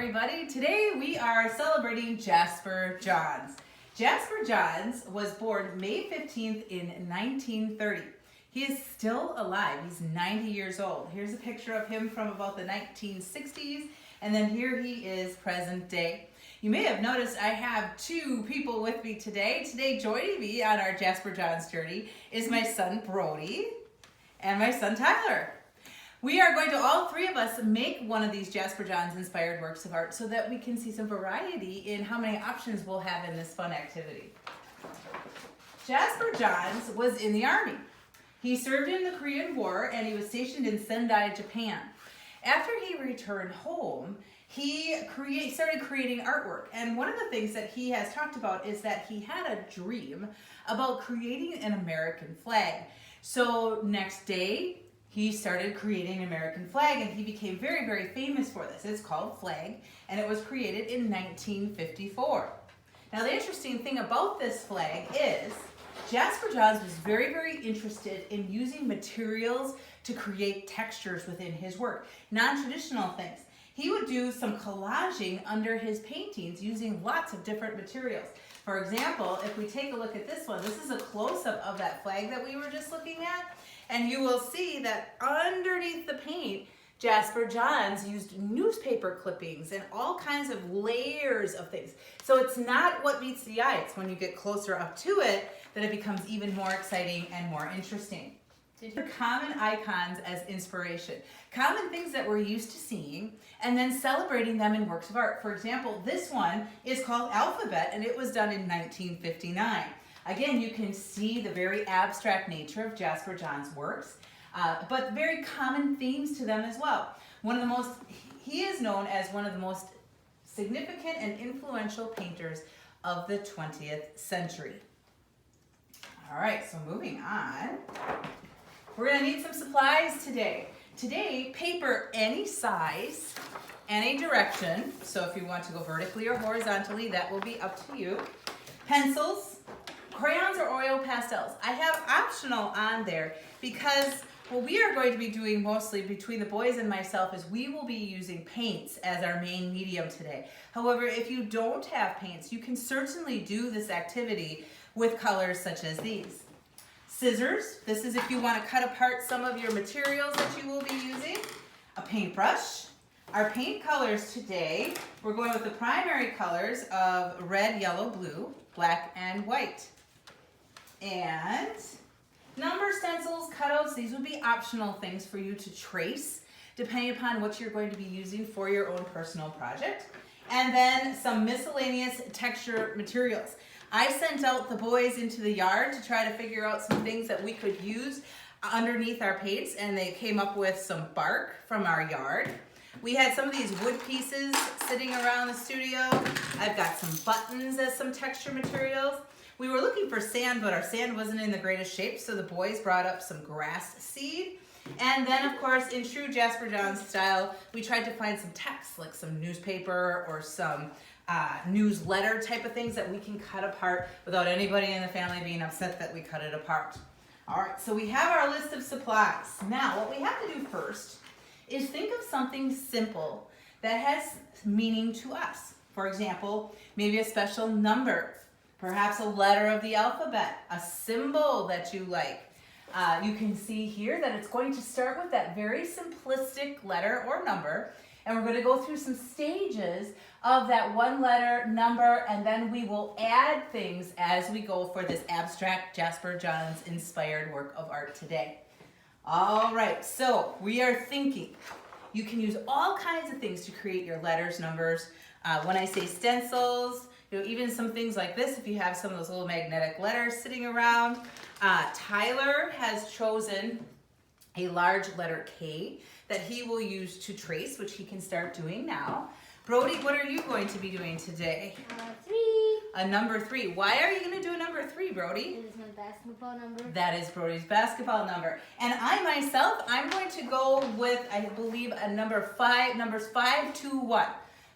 everybody. Today we are celebrating Jasper Johns. Jasper Johns was born May 15th in 1930. He is still alive. He's 90 years old. Here's a picture of him from about the 1960s, and then here he is present day. You may have noticed I have two people with me today. Today joining me on our Jasper Johns journey is my son Brody and my son Tyler. We are going to, all three of us, make one of these Jasper Johns inspired works of art so that we can see some variety in how many options we'll have in this fun activity. Jasper Johns was in the Army. He served in the Korean War and he was stationed in Sendai, Japan. After he returned home, he started creating artwork. And one of the things that he has talked about is that he had a dream about creating an American flag. So next day, he started creating an American flag, and he became very, very famous for this. It's called Flag, and it was created in 1954. Now, the interesting thing about this flag is Jasper Johns was very, very interested in using materials to create textures within his work, non-traditional things. He would do some collaging under his paintings using lots of different materials. For example, if we take a look at this one, this is a close-up of that flag that we were just looking at. And you will see that underneath the paint, Jasper Johns used newspaper clippings and all kinds of layers of things. So it's not what meets the eye. It's when you get closer up to it that it becomes even more exciting and more interesting. Common icons as inspiration. Common things that we're used to seeing and then celebrating them in works of art. For example, this one is called Alphabet and it was done in 1959. Again, you can see the very abstract nature of Jasper Johns' works, but very common themes to them as well. He is known as one of the most significant and influential painters of the 20th century. All right, so moving on. We're going to need some supplies today. Today, paper any size, any direction. So if you want to go vertically or horizontally, that will be up to you. Pencils, crayons, or oil pastels. I have optional on there because what we are going to be doing mostly between the boys and myself is we will be using paints as our main medium today. However, if you don't have paints, you can certainly do this activity with colors such as these. Scissors, this is if you want to cut apart some of your materials that you will be using. A paintbrush. Our paint colors today, we're going with the primary colors of red, yellow, blue, black, and white. And number stencils, cutouts, these would be optional things for you to trace depending upon what you're going to be using for your own personal project. And then some miscellaneous texture materials. I sent out the boys into the yard to try to figure out some things that we could use underneath our paints, and they came up with some bark from our yard. We had some of these wood pieces sitting around the studio. I've got some buttons as some texture materials. We were looking for sand, but our sand wasn't in the greatest shape, so the boys brought up some grass seed. And then, of course, in true Jasper Johns style, we tried to find some text, like some newspaper or some newsletter type of things that we can cut apart without anybody in the family being upset that we cut it apart. All right, so we have our list of supplies. Now, what we have to do first is think of something simple that has meaning to us. For example, maybe a special number, perhaps a letter of the alphabet, a symbol that you like. You can see here that it's going to start with that very simplistic letter or number, and we're going to go through some stages of that one letter, number, and then we will add things as we go for this abstract Jasper Johns inspired work of art today. All right, so we are thinking you can use all kinds of things to create your letters, numbers. When I say stencils, even some things like this, if you have some of those little magnetic letters sitting around. Tyler has chosen a large letter K that he will use to trace, which he can start doing now. Brody, what are you going to be doing today? 3. A number 3. Why are you going to do a number 3, Brody? It is my basketball number. That is Brody's basketball number. And I myself, I'm going to go with, I believe, a numbers 5 to 1.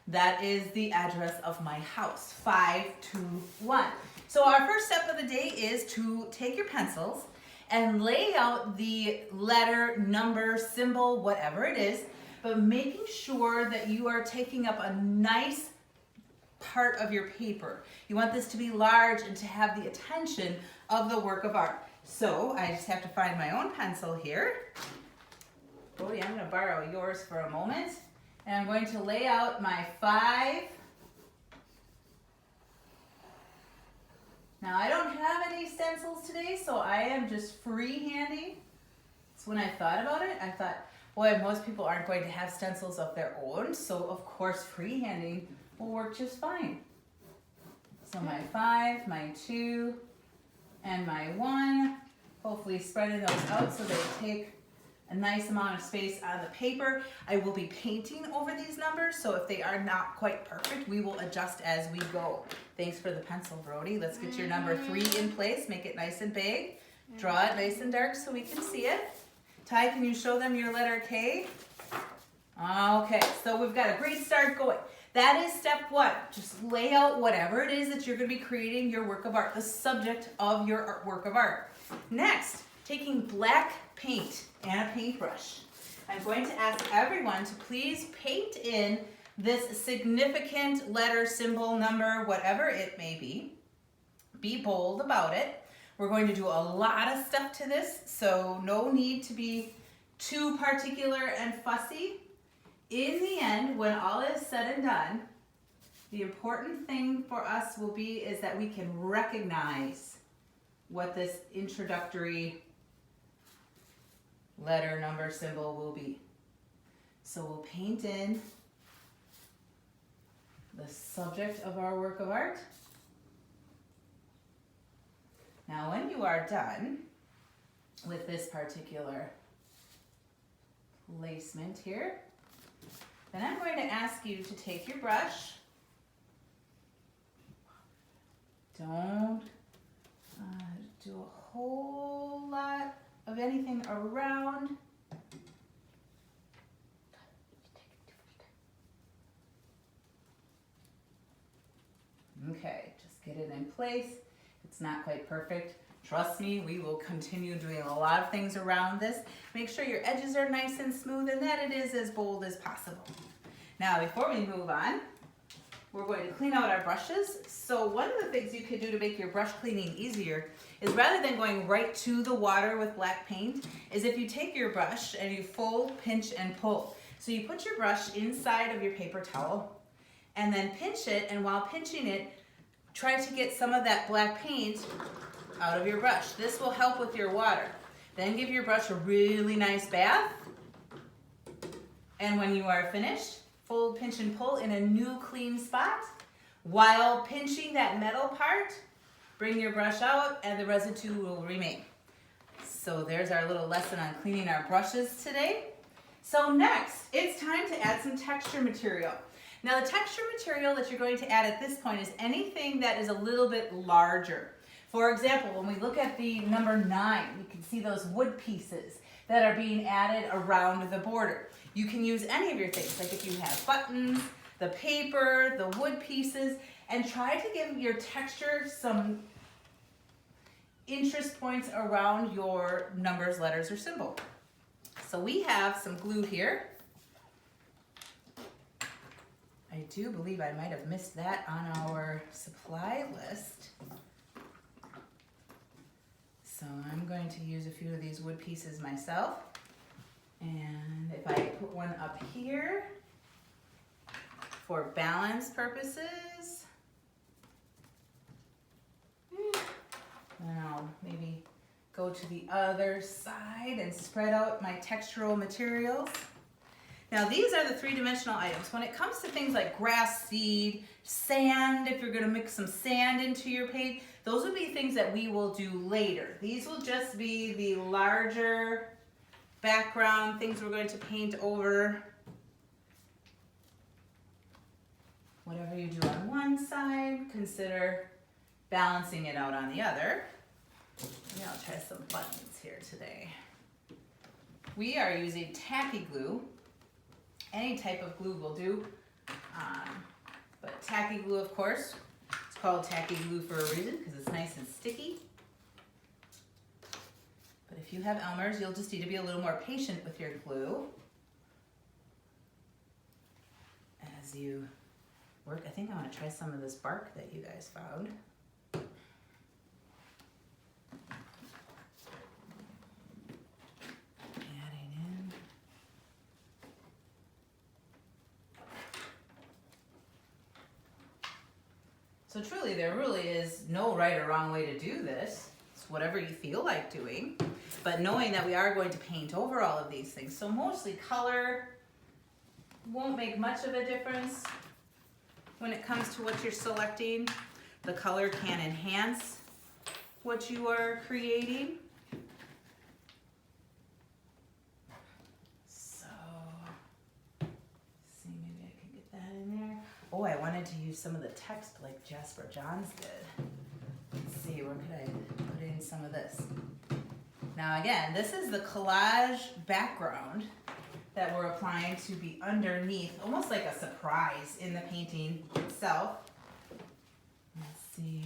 That is the address of my house, 521. So our first step of the day is to take your pencils and lay out the letter, number, symbol, whatever it is, but making sure that you are taking up a nice part of your paper. You want this to be large and to have the attention of the work of art. So I just have to find my own pencil here. Brody, I'm going to borrow yours for a moment. And I'm going to lay out my 5. Now I don't have any stencils today, so I am just freehanding. So when I thought about it, I thought, boy, most people aren't going to have stencils of their own, so of course freehanding will work just fine. So my 5, my 2, and my 1, hopefully spreading those out so they take a nice amount of space on the paper. I will be painting over these numbers, so if they are not quite perfect, we will adjust as we go. Thanks for the pencil, Brody. Let's get your number 3 in place. Make it nice and big. Draw it nice and dark so we can see it. Ty, can you show them your letter K? Okay, so we've got a great start going. That is step 1. Just lay out whatever it is that you're going to be creating your work of art, the subject of your work of art. Next, taking black paint and a paintbrush. I'm going to ask everyone to please paint in this significant letter, symbol, number, whatever it may be. Be bold about it. We're going to do a lot of stuff to this, so no need to be too particular and fussy. In the end, when all is said and done, the important thing for us will be is that we can recognize what this introductory letter, number, symbol will be. So we'll paint in the subject of our work of art. Now when you are done with this particular placement here, then I'm going to ask you to take your brush. Don't do a whole lot of anything around. Okay, just get it in place. It's not quite perfect. Trust me, we will continue doing a lot of things around this. Make sure your edges are nice and smooth and that it is as bold as possible. Now, before we move on, we're going to clean out our brushes. So one of the things you could do to make your brush cleaning easier is rather than going right to the water with black paint, is if you take your brush and you fold, pinch, and pull. So you put your brush inside of your paper towel and then pinch it, and while pinching it, try to get some of that black paint out of your brush. This will help with your water. Then give your brush a really nice bath. And when you are finished, fold, pinch, and pull in a new clean spot. While pinching that metal part, bring your brush out and the residue will remain. So there's our little lesson on cleaning our brushes today. So next, it's time to add some texture material. Now the texture material that you're going to add at this point is anything that is a little bit larger. For example, when we look at the number 9, we can see those wood pieces that are being added around the border. You can use any of your things, like if you have buttons, the paper, the wood pieces, and try to give your texture some interest points around your numbers, letters, or symbol. So we have some glue here. I do believe I might have missed that on our supply list. So I'm going to use a few of these wood pieces myself. And if I put one up here for balance purposes, then I'll maybe go to the other side and spread out my textural materials. Now these are the 3-dimensional items. When it comes to things like grass seed, sand, if you're going to mix some sand into your paint, those would be things that we will do later. These will just be the larger background, things we're going to paint over. Whatever you do on one side, consider balancing it out on the other. Maybe I'll try some buttons here today. We are using tacky glue. Any type of glue will do, but tacky glue, of course, it's called tacky glue for a reason because it's nice and sticky. But if you have Elmer's, you'll just need to be a little more patient with your glue. you work. I think I want to try some of this bark that you guys found. Adding in. So truly, there really is no right or wrong way to do this. It's whatever you feel like doing. But knowing that we are going to paint over all of these things. So mostly color won't make much of a difference when it comes to what you're selecting. The color can enhance what you are creating. So, see, maybe I can get that in there. Oh, I wanted to use some of the text like Jasper John's did. Let's see, where could I put in some of this? Now again, this is the collage background that we're applying to be underneath, almost like a surprise in the painting itself. Let's see,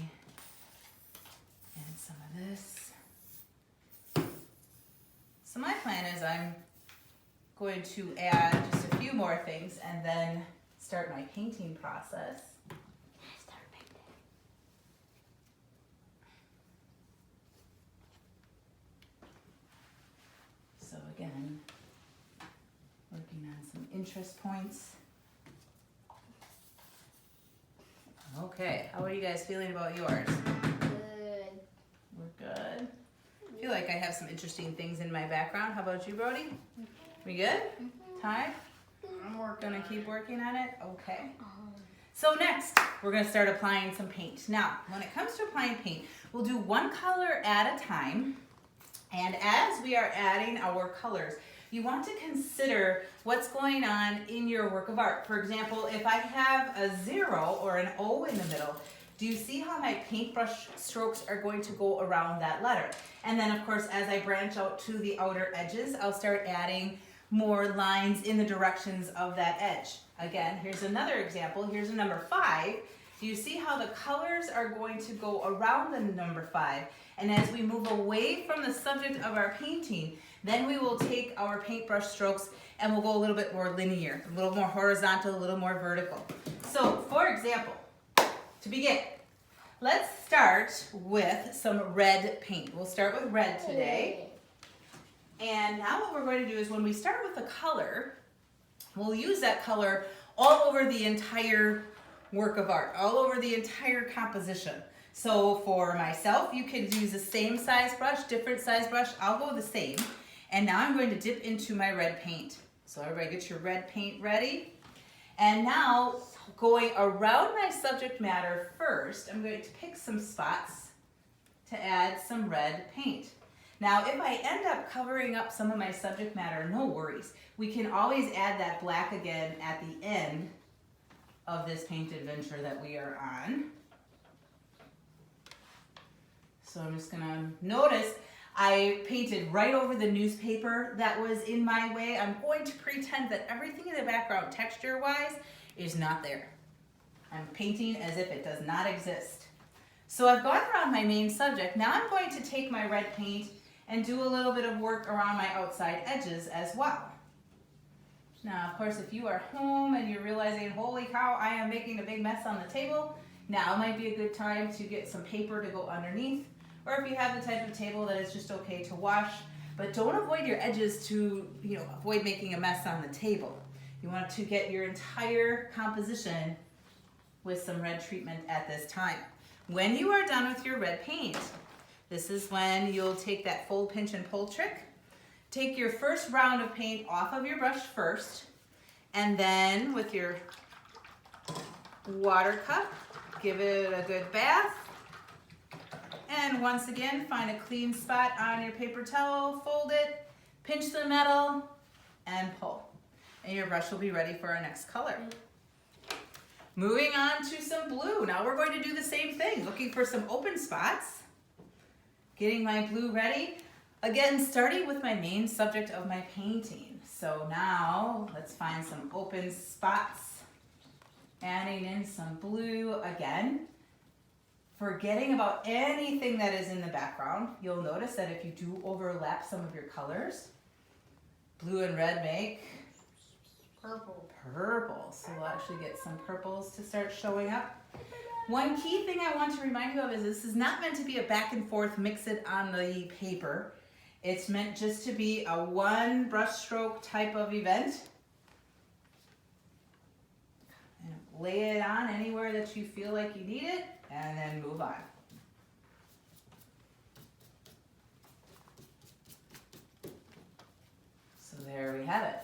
and some of this. So my plan is I'm going to add just a few more things and then start my painting process. So again, working on some interest points. Okay, how are you guys feeling about yours? Good. We're good. I feel like I have some interesting things in my background. How about you, Brody? We good? Time? Gonna keep working on it? Okay. So next, we're gonna start applying some paint. Now, when it comes to applying paint, we'll do one color at a time. And as we are adding our colors, you want to consider what's going on in your work of art. For example, if I have a 0 or an O in the middle, do you see how my paintbrush strokes are going to go around that letter? And then of course, as I branch out to the outer edges, I'll start adding more lines in the directions of that edge. Again, here's another example. Here's a number 5. Do you see how the colors are going to go around the number 5? And as we move away from the subject of our painting, then we will take our paintbrush strokes and we'll go a little bit more linear, a little more horizontal, a little more vertical. So, for example, to begin, let's start with some red paint. We'll start with red today. And now what we're going to do is when we start with the color, we'll use that color all over the entire work of art, all over the entire composition. So for myself, you could use the same size brush, different size brush. I'll go the same. And now I'm going to dip into my red paint. So everybody get your red paint ready. And now going around my subject matter first, I'm going to pick some spots to add some red paint. Now, if I end up covering up some of my subject matter, no worries. We can always add that black again at the end of this paint adventure that we are on. So I'm just gonna notice I painted right over the newspaper that was in my way. I'm going to pretend that everything in the background, texture-wise, is not there. I'm painting as if it does not exist. So I've gone around my main subject. Now I'm going to take my red paint and do a little bit of work around my outside edges as well. Now, of course, if you are home and you're realizing, holy cow, I am making a big mess on the table, now might be a good time to get some paper to go underneath. Or if you have the type of table that is just okay to wash, but don't avoid your edges to, avoid making a mess on the table. You want to get your entire composition with some red treatment at this time. When you are done with your red paint, this is when you'll take that fold, pinch, and pull trick. Take your first round of paint off of your brush first, and then with your water cup, give it a good bath. And once again, find a clean spot on your paper towel, fold it, pinch the metal, and pull. And your brush will be ready for our next color. Moving on to some blue. Now we're going to do the same thing, looking for some open spots. Getting my blue ready. Again, starting with my main subject of my painting. So now, let's find some open spots. Adding in some blue again. Forgetting about anything that is in the background. You'll notice that if you do overlap some of your colors, blue and red make Purple. Purple. So we'll actually get some purples to start showing up. One key thing I want to remind you of is this is not meant to be a back and forth, mix it on the paper. It's meant just to be a one brush stroke type of event. And lay it on anywhere that you feel like you need it, and then move on. So there we have it.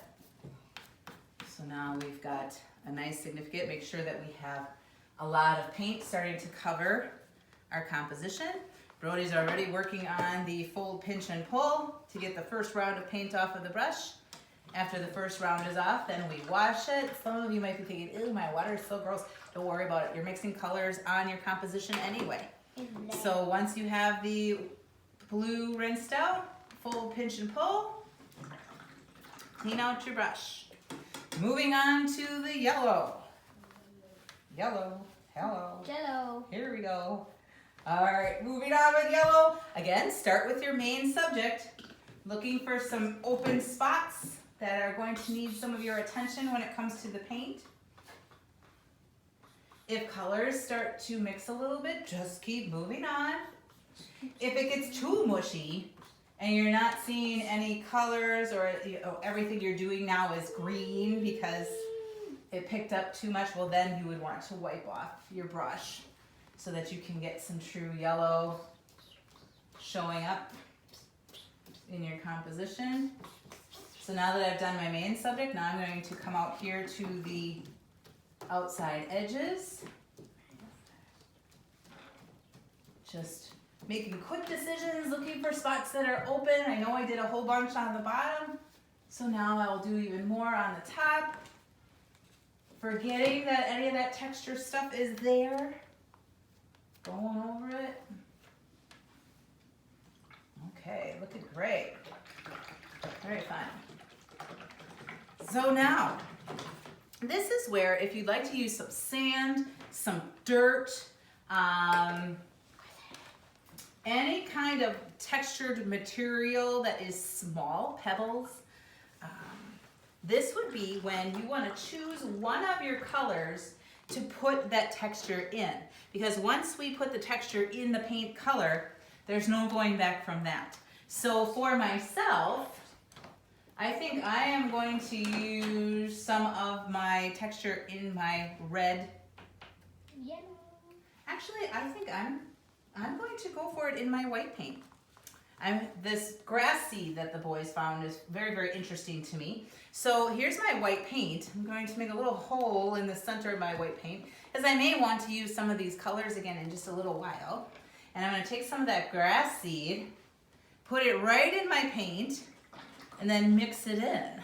So now we've got a nice significant, make sure that we have a lot of paint starting to cover our composition. Brody's already working on the fold, pinch, and pull to get the first round of paint off of the brush. After the first round is off, then we wash it. Some of you might be thinking, ew, my water is so gross. Don't worry about it. You're mixing colors on your composition anyway. So once you have the blue rinsed out, fold, pinch, and pull, clean out your brush. Moving on to the yellow. Yellow, hello. Jello. Here we go. All right, moving on with yellow. Again, start with your main subject. Looking for some open spots that are going to need some of your attention when it comes to the paint. If colors start to mix a little bit, just keep moving on. If it gets too mushy and you're not seeing any colors, or everything you're doing now is green because it picked up too much, well then you would want to wipe off your brush so that you can get some true yellow showing up in your composition. So now that I've done my main subject, now I'm going to come out here to the outside edges. Just making quick decisions, looking for spots that are open. I know I did a whole bunch on the bottom, so now I will do even more on the top. Forgetting that any of that texture stuff is there. Going over it. Okay, looking great. Very fun. So now, this is where if you'd like to use some sand, some dirt, any kind of textured material that is small, pebbles, this would be when you want to choose one of your colors to put that texture in. Because once we put the texture in the paint color, there's no going back from that. So for myself, I think I am going to use some of my texture in my red. Yellow. Actually, I think I'm going to go for it in my white paint. This grass seed that the boys found is very, very interesting to me. So here's my white paint. I'm going to make a little hole in the center of my white paint, because I may want to use some of these colors again in just a little while. And I'm going to take some of that grass seed, put it right in my paint, and then mix it in.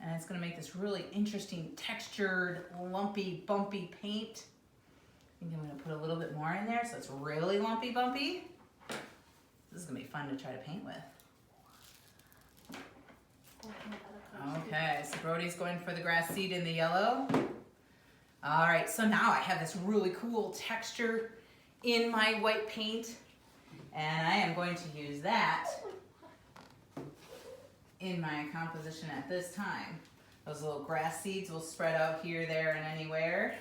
And it's going to make this really interesting textured, lumpy, bumpy paint. I think I'm going to put a little bit more in there so it's really lumpy, bumpy. This is going to be fun to try to paint with. Okay, so Brody's going for the grass seed in the yellow. All right, so now I have this really cool texture in my white paint, and I am going to use that in my composition at this time. Those little grass seeds will spread out here, there, and anywhere.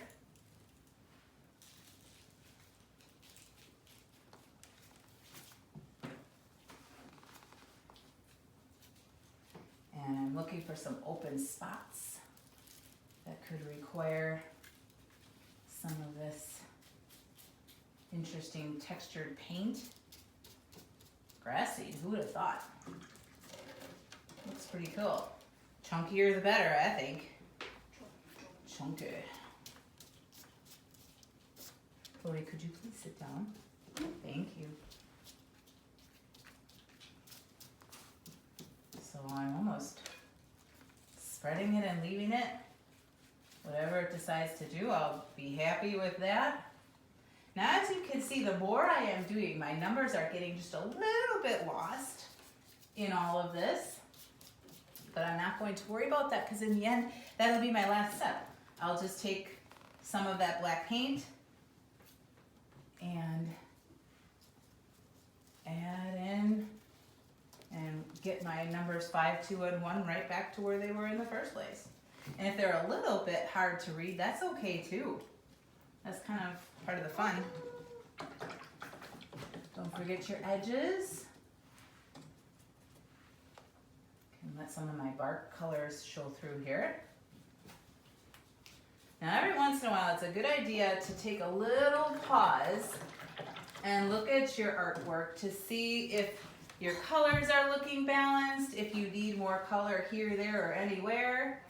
And I'm looking for some open spots that could require some of this interesting textured paint. Grass seed, who would have thought? Looks pretty cool. Chunkier the better, I think. Chunky. Brody, could you please sit down? Thank you. So I'm almost spreading it and leaving it. Whatever it decides to do, I'll be happy with that. Now, as you can see, the more I am doing, my numbers are getting just a little bit lost in all of this. But I'm not going to worry about that, because in the end, that'll be my last step. I'll just take some of that black paint and add in and get my numbers 5, 2, and 1 right back to where they were in the first place. And if they're a little bit hard to read, that's okay too. That's kind of part of the fun. Don't forget your edges. Can let some of my bark colors show through here. Now every once in a while, it's a good idea to take a little pause and look at your artwork to see if your colors are looking balanced, if you need more color here, there, or anywhere.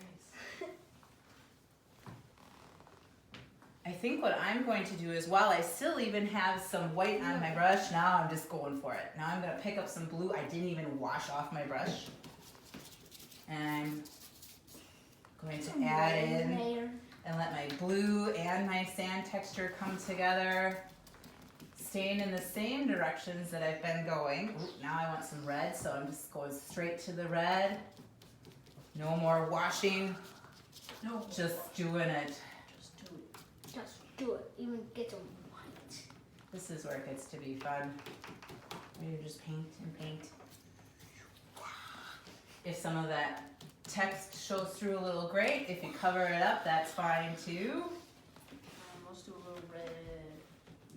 I think what I'm going to do is, while I still even have some white on my brush, now I'm just going for it. Now I'm going to pick up some blue. I didn't even wash off my brush. And I'm going to add in and let my blue and my sand texture come together, staying in the same directions that I've been going. Ooh, now I want some red, so I'm just going straight to the red. No more washing, No. just doing it. Just do it. Just do it. Even get them white. This is where it gets to be fun. Where you just paint and paint. If some of that text shows through a little, great. If you cover it up, that's fine too. Let's do a little red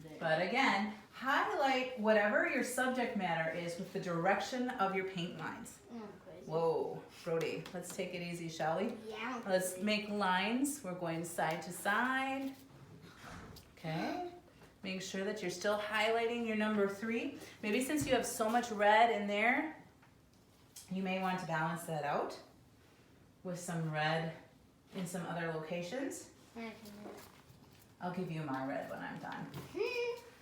there. But again, highlight whatever your subject matter is with the direction of your paint lines. Crazy. Whoa, Brody, let's take it easy, shall we? Yeah. Let's make lines. We're going side to side. Okay. Make sure that you're still highlighting your number 3. Maybe since you have so much red in there, you may want to balance that out with some red in some other locations. I'll give you my red when I'm done.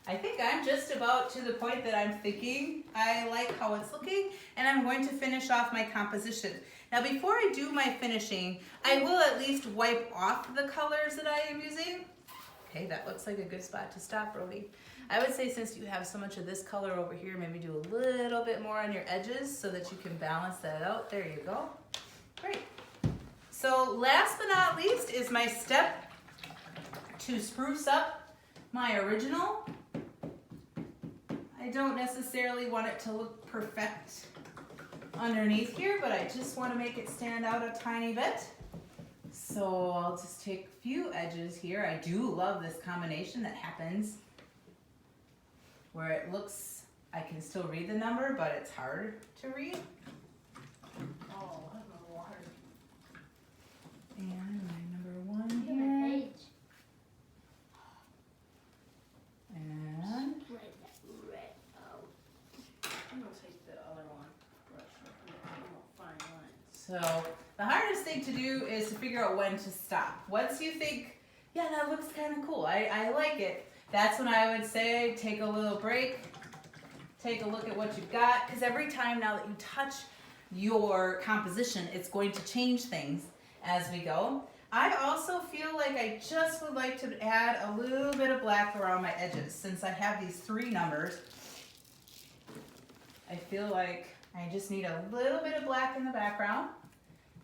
I think I'm just about to the point that I'm thinking I like how it's looking, and I'm going to finish off my composition. Now before I do my finishing, I will at least wipe off the colors that I am using. Okay, that looks like a good spot to stop, Brody. I would say, since you have so much of this color over here, maybe do a little bit more on your edges so that you can balance that out. There you go. Great. So last but not least is my step to spruce up my original. I don't necessarily want it to look perfect underneath here, but I just want to make it stand out a tiny bit. So I'll just take a few edges here. I do love this combination that happens where it looks, I can still read the number, but it's hard to read. Oh, I have no water. And my number 1 here. And Red out. I'm gonna take the other one. Brush. I'm gonna find lines. so the hardest thing to do is to figure out when to stop. Once you think, yeah, that looks kind of cool, I like it, that's when I would say take a little break, take a look at what you've got, because every time now that you touch your composition, it's going to change things as we go. I also feel like I just would like to add a little bit of black around my edges. Since I have these 3 numbers, I feel like I just need a little bit of black in the background.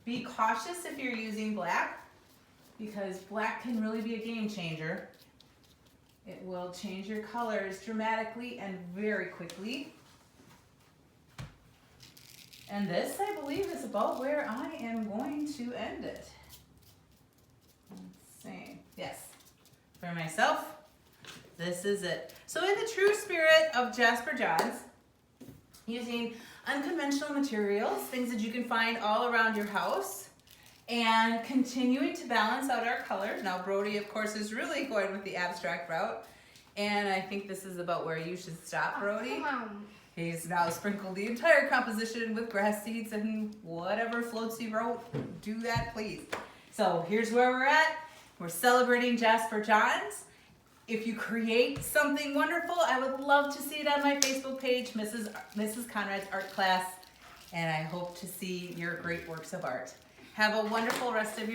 Be cautious if you're using black, because black can really be a game changer. It will change your colors dramatically and very quickly. And this, I believe, is about where I am going to end it. Let's see. Yes. For myself, this is it. So in the true spirit of Jasper John's, using unconventional materials, things that you can find all around your house, and continuing to balance out our colors. Now Brody, of course, is really going with the abstract route, and I think this is about where you should stop, Brody. Come on. He's now sprinkled the entire composition with grass seeds and whatever floats he wrote. Do that, please. So here's where we're at. We're celebrating Jasper John's. If you create something wonderful, I would love to see it on my Facebook page, Mrs. Conrad's Art Class, and I hope to see your great works of art. Have a wonderful rest of your